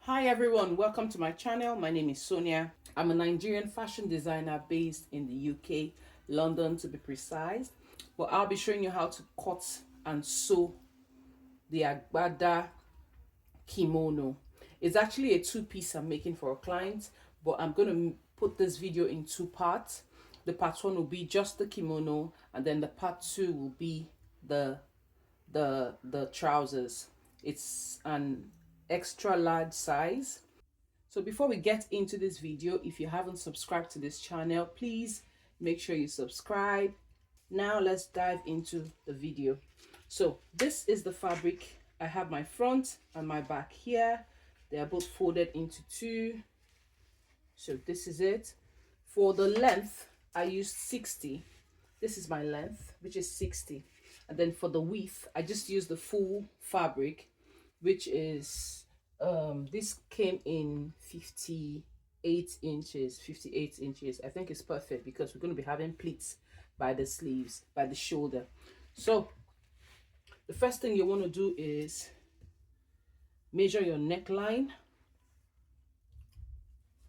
Hi everyone, welcome to my channel. My name is Sonia. I'm a Nigerian fashion designer based in the UK, London to be precise. But I'll be showing you how to cut and sew the Agbada Kimono. It's actually a two-piece I'm making for a client, but I'm going to put this video in two parts. The part one will be just the kimono, and then the part two will be the trousers. It's an extra large size. So before we get into this video, if you haven't subscribed to this channel, please make sure you subscribe. Now let's dive into the video. So this is the fabric. I have my front and my back here. They are both folded into two. So this is it. For the length, I used 60. This is my length, which is 60. And then for the width, I just used the full fabric, which is this came in 58 inches. I think it's perfect because we're going to be having pleats by the sleeves, by the shoulder. So the first thing you want to do is measure your neckline.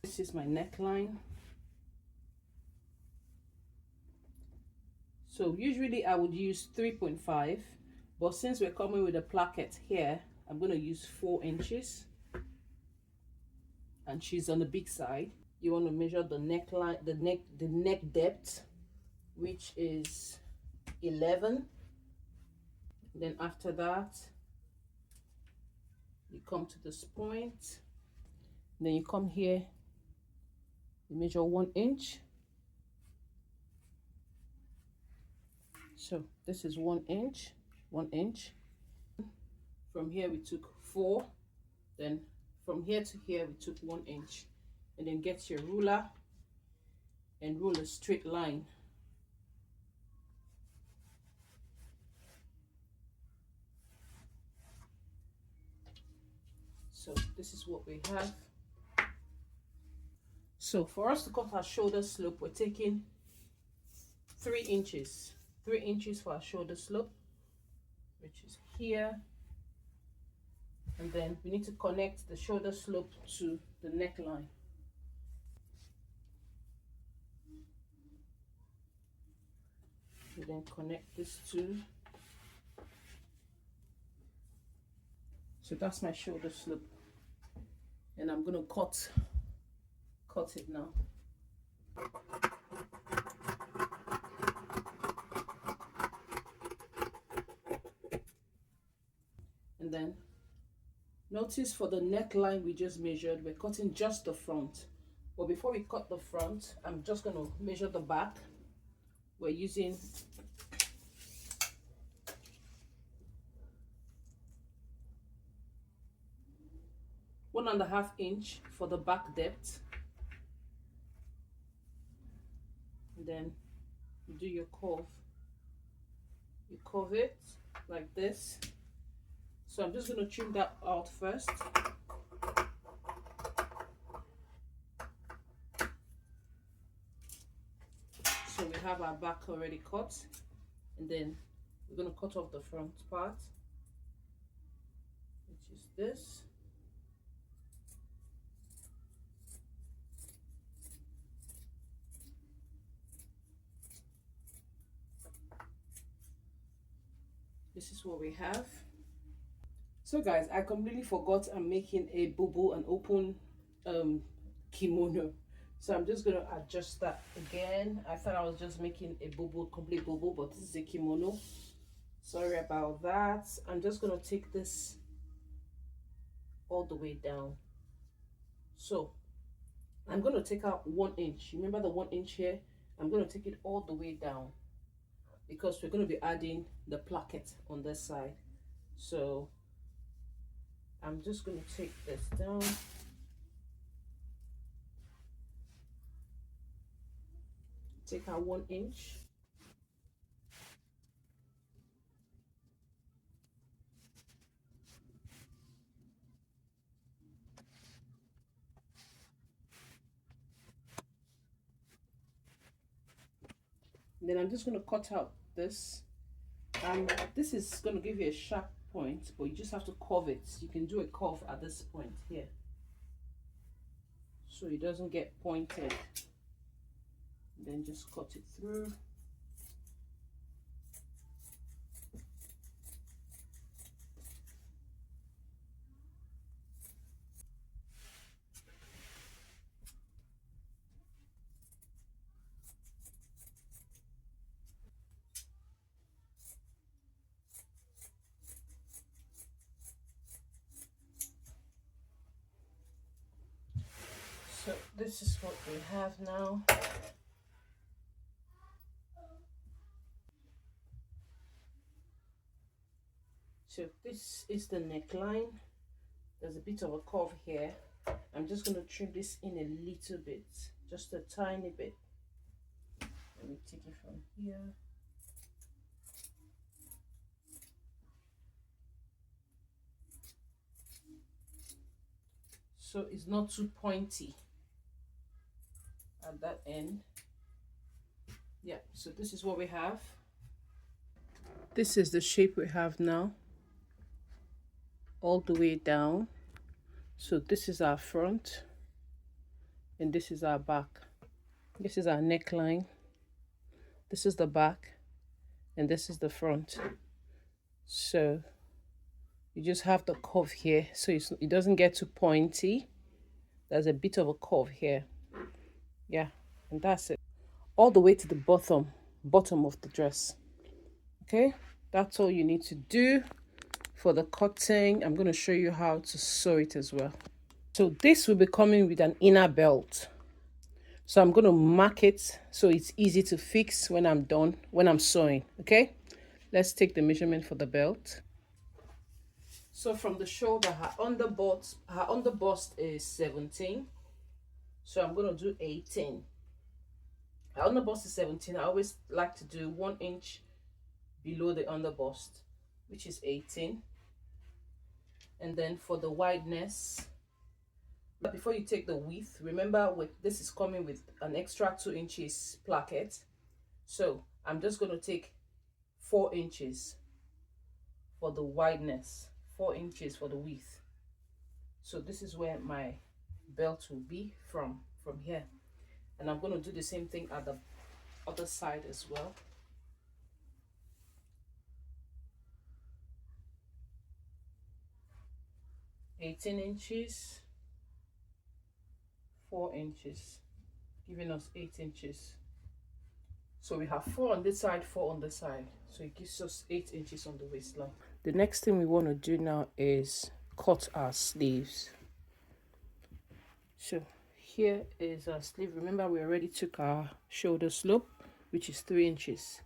This is my neckline. So usually I would use 3.5, but since we're coming with a placket here, I'm going to use 4 inches. And she's on the big side. You want to measure the neckline, the neck depth, which is 11. Then after that, you come to this point. Then you come here, you measure 1 inch. So this is 1 inch, 1 inch. From here we took 4, then from here to here we took 1 inch. And then get your ruler and rule a straight line. So this is what we have. So for us to cut our shoulder slope, we're taking 3 inches. 3 inches for our shoulder slope, which is here. And then we need to connect the shoulder slope to the neckline. And then connect these two. So that's my shoulder slope. And I'm gonna cut it now. And then notice for the neckline we just measured, we're cutting just the front. But before we cut the front, I'm just going to measure the back. We're using one and a half inch for the back depth. And then you do your curve. You curve it like this. So I'm just going to trim that out first. So we have our back already cut. And then we're going to cut off the front part, which is this. This is what we have. So guys, I completely forgot I'm making a bubu, an open kimono. So I'm just going to adjust that again. I thought I was just making a bubu, complete bubu, but this is a kimono. Sorry about that. I'm just going to take this all the way down. So I'm going to take out 1 inch. Remember the 1 inch here? I'm going to take it all the way down because we're going to be adding the placket on this side. So I'm just going to take this down. Take out 1 inch. And then I'm just going to cut out this. This is going to give you a sharp point, but you just have to curve it. You can do a curve at this point here. so it doesn't get pointed. Then just cut it through. So this is what we have now. So this is the neckline. There's a bit of a curve here. I'm just going to trim this in a little bit, just a tiny bit. Let me take it from here. So it's not too pointy at that end. Yeah, so this is what we have. This is the shape we have now, all the way down. So this is our front and this is our back. This is our neckline, this is the back, and this is the front. So you just have the curve here, so it doesn't get too pointy. There's a bit of a curve here. Yeah, and that's it, all the way to the bottom of the dress. Okay, that's all you need to do for the cutting. I'm going to show you how to sew it as well. So this will be coming with an inner belt, so I'm going to mark it so it's easy to fix when I'm done, when I'm sewing. Okay, let's take the measurement for the belt. So from the shoulder, her underbust is 17, so I'm going to do 18. Her underbust is 17. I always like to do 1 inch below the underbust, which is 18. And then for the wideness, but before you take the width, remember this is coming with an extra 2 inches placket, so I'm just going to take 4 inches for the wideness, 4 inches for the width. So this is where my belt will be from here, and I'm going to do the same thing at the other side as well. $18 inches, 4 inches, giving us 8 inches. So we have 4 on this side, 4 on the side, so it gives us 8 inches on the waistline. The next thing we want to do now is cut our sleeves. So here is our sleeve. Remember, we already took our shoulder slope, which is 3 inches.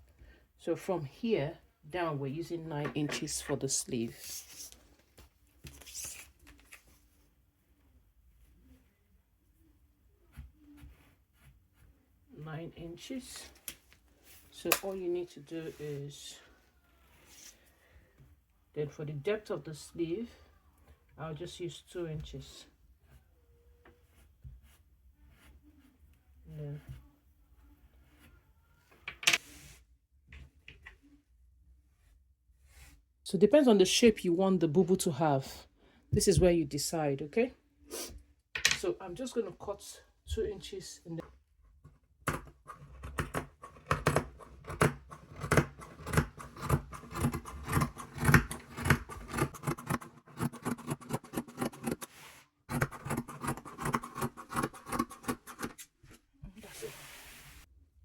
So from here down, we're using 9 inches for the sleeve. 9 inches. So all you need to do is, then for the depth of the sleeve, I'll just use 2 inches. And then so it depends on the shape you want the bubu to have. This is where you decide, okay? So I'm just going to cut 2 inches in the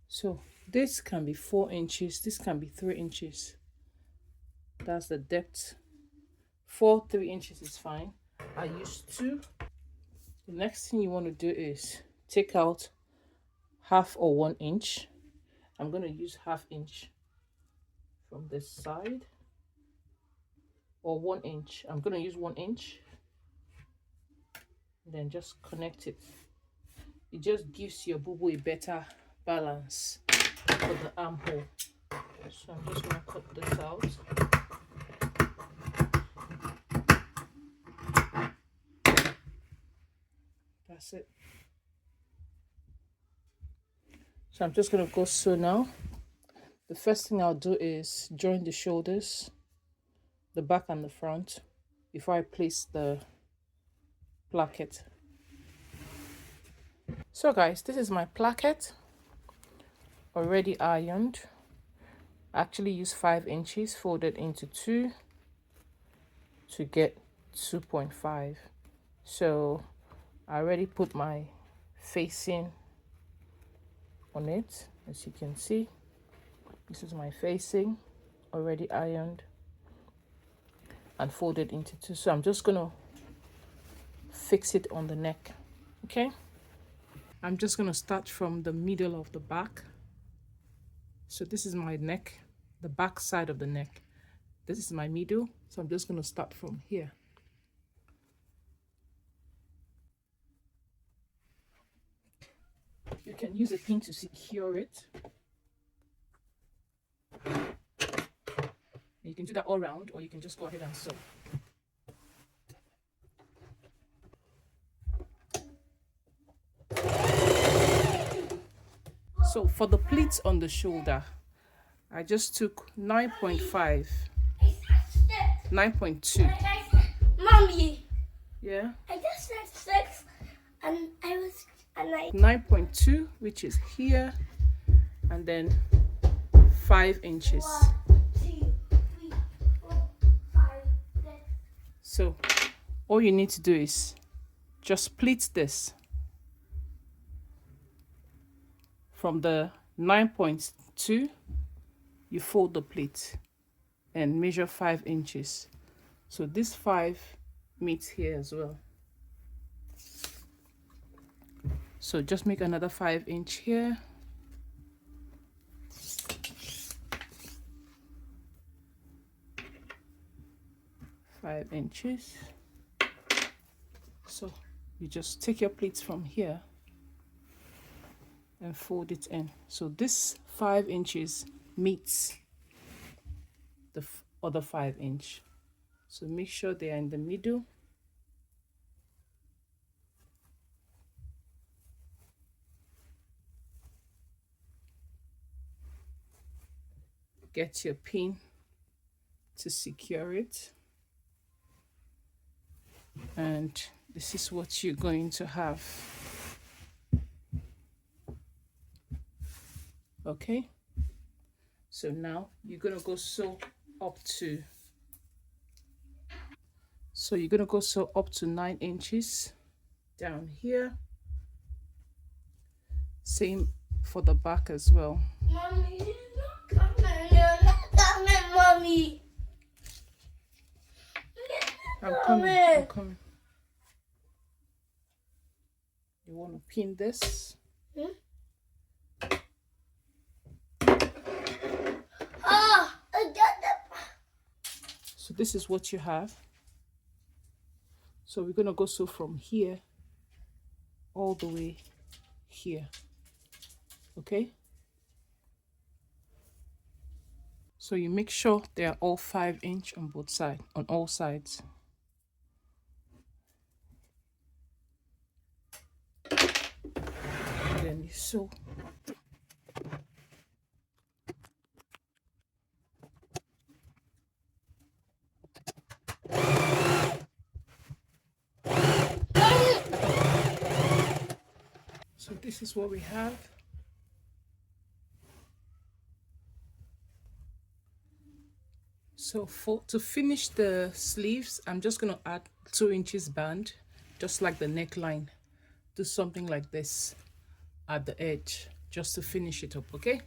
So this can be 4 inches, this can be 3 inches. That's the depth. 3 inches is fine. I use 2. The next thing you want to do is take out half or 1 inch. I'm going to use ½ inch from this side, or 1 inch. I'm going to use 1 inch. And then just connect it. It just gives your bubu a better balance for the armhole. So I'm just going to cut this out. That's it. So I'm just going to go sew now. The first thing I'll do is join the shoulders, the back and the front, before I place the placket. So guys, this is my placket already ironed. I actually use 5 inches folded into 2 to get 2.5. So I already put my facing on it. As you can see, this is my facing already ironed and folded into 2. So I'm just gonna fix it on the neck. Okay, I'm just gonna start from the middle of the back. So this is my neck, the back side of the neck. This is my middle, so I'm just gonna start from here. You can use a pin to secure it. You can do that all round, or you can just go ahead and sew. So for the pleats on the shoulder, I just took 9.5, 9.2. Mommy. Yeah. I just said 6, and I was 9.2, which is here, and then 5 inches. 1, 2, 3, 4, 5, 6. So all you need to do is just pleat this from the 9.2. You fold the pleat and measure 5 inches. So this 5 meets here as well. So just make another 5-inch here. Five inches. So you just take your pleats from here and fold it in. So this 5 inches meets the other 5-inch. So make sure they are in the middle. Get your pin to secure it. And this is what you're going to have. Okay, so now you're gonna go sew up to, up to 9 inches down here. Same for the back as well. Mommy, you're not coming. You're not coming, Mommy. I'm coming. You want to pin this? I got it. So this is what you have. So we're gonna go sew from here all the way here. Okay, so you make sure they are all 5-inch on both sides, on all sides. And then you sew. So this is what we have. So to finish the sleeves, I'm just going to add 2 inches band, just like the neckline. Do something like this at the edge, just to finish it up, okay?